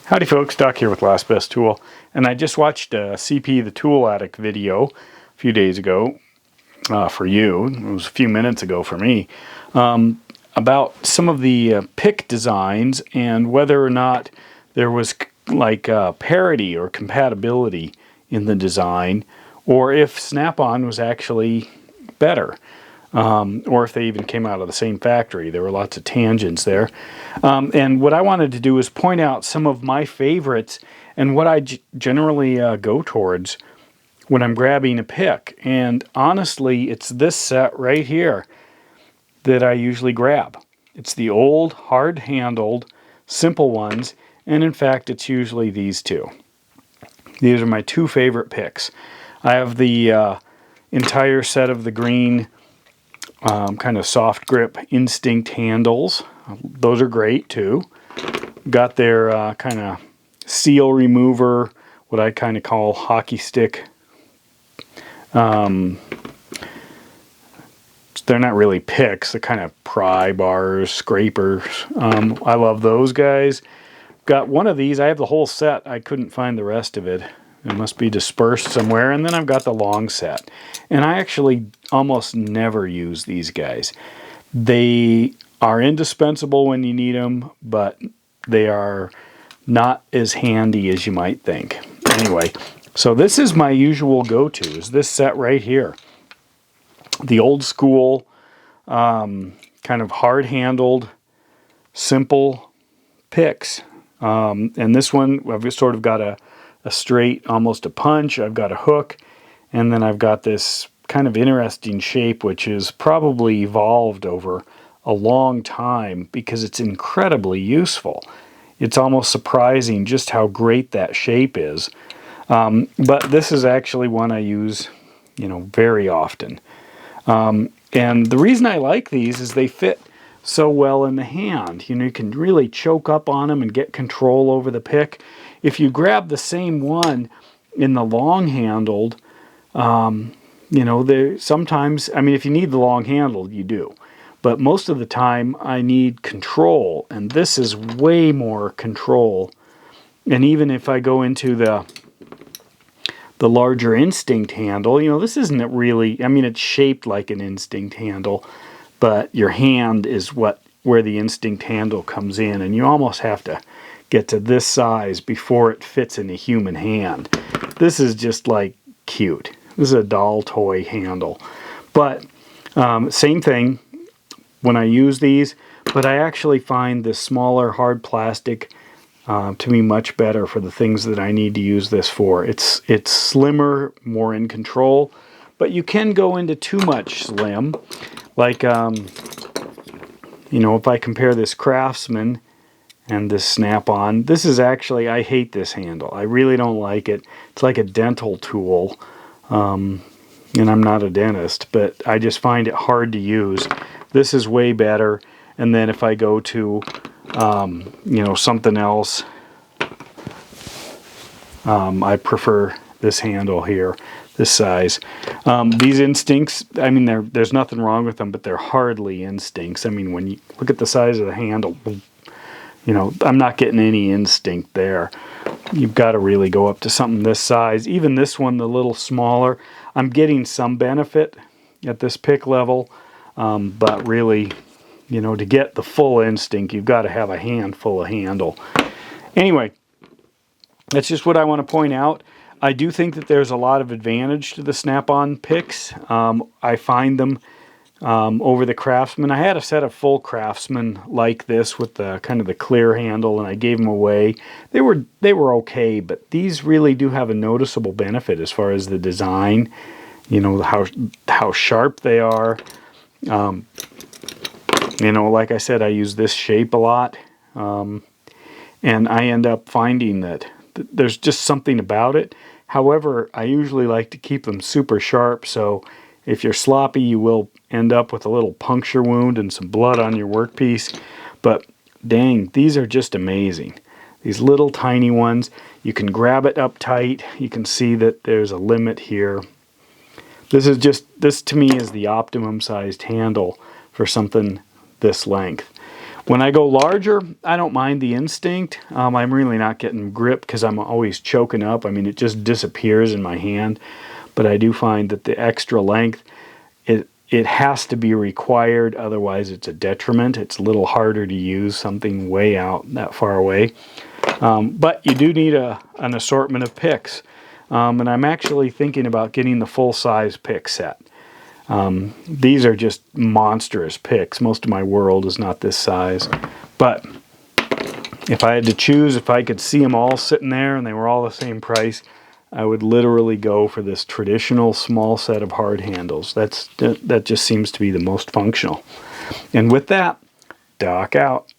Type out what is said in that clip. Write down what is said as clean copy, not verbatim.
Howdy folks, Doc here with Last Best Tool, and I just watched a CP the Tool Addict video a few days ago for you. It was a few minutes ago for me, about some of the pick designs and whether or not there was like parity or compatibility in the design, or if Snap-on was actually better. Or if they even came out of the same factory. There were lots of tangents there. And what I wanted to do is point out some of my favorites and what I generally go towards when I'm grabbing a pick. And honestly, it's this set right here that I usually grab. It's the old, hard-handled, simple ones. And in fact, it's usually these two. These are my two favorite picks. I have the entire set of the green kind of soft grip Instinct handles. Those are great too. Got their kind of seal remover, what I kind of call hockey stick. They're not really picks, they're kind of pry bars, scrapers. I love those guys. Got one of these, I have the whole set, I couldn't find the rest of it. It must be dispersed somewhere. And then I've got the long set. And I actually almost never use these guys. They are indispensable when you need them, but they are not as handy as you might think. Anyway, so this is my usual go-to, is this set right here. The old school, kind of hard-handled, simple picks. And this one, I've sort of got a straight, almost a punch. I've got a hook, and then I've got this kind of interesting shape, which is probably evolved over a long time because it's incredibly useful. It's almost surprising just how great that shape is. But this is actually one I use, very often. And the reason I like these is they fit so well in the hand. You can really choke up on them and get control over the pick. If you grab the same one in the long-handled, sometimes, if you need the long-handled, you do. But most of the time, I need control, and this is way more control. And even if I go into the larger Instinct handle, this isn't really, it's shaped like an Instinct handle, but your hand is where the Instinct handle comes in, and you almost have to get to this size before it fits in a human hand. This is just like cute. This is a doll toy handle. But same thing when I use these, but I actually find this smaller hard plastic to be much better for the things that I need to use this for. It's slimmer, more in control, but you can go into too much slim. Like, if I compare this Craftsman and this Snap-on, this is actually, I hate this handle. I really don't like it. It's like a dental tool, and I'm not a dentist, but I just find it hard to use. This is way better. And then if I go to, something else, I prefer this handle here, this size. These Instincts, there's nothing wrong with them, but they're hardly Instincts. When you look at the size of the handle, I'm not getting any Instinct there. You've got to really go up to something this size. Even this one, the little smaller, I'm getting some benefit at this pick level, but really, to get the full Instinct, you've got to have a handful of handle. Anyway, that's just what I want to point out. I do think that there's a lot of advantage to the Snap-on picks. I find them over the Craftsman. I had a set of full Craftsman like this with the kind of the clear handle, and I gave them away. They were okay, but these really do have a noticeable benefit as far as the design. How sharp they are. Like I said, I use this shape a lot, and I end up finding that there's just something about it. However, I usually like to keep them super sharp, so if you're sloppy, you will end up with a little puncture wound and some blood on your workpiece. But dang, these are just amazing. These little tiny ones, you can grab it up tight. You can see that there's a limit here. This to me is the optimum sized handle for something this length. When I go larger, I don't mind the Instinct. I'm really not getting grip because I'm always choking up. I mean, it just disappears in my hand. But I do find that the extra length, it has to be required, otherwise it's a detriment. It's a little harder to use something way out that far away. But you do need an assortment of picks. And I'm actually thinking about getting the full-size pick set. These are just monstrous picks. Most of my world is not this size. But if I had to choose, if I could see them all sitting there and they were all the same price, I would literally go for this traditional small set of hard handles. That just seems to be the most functional. And with that, Doc out.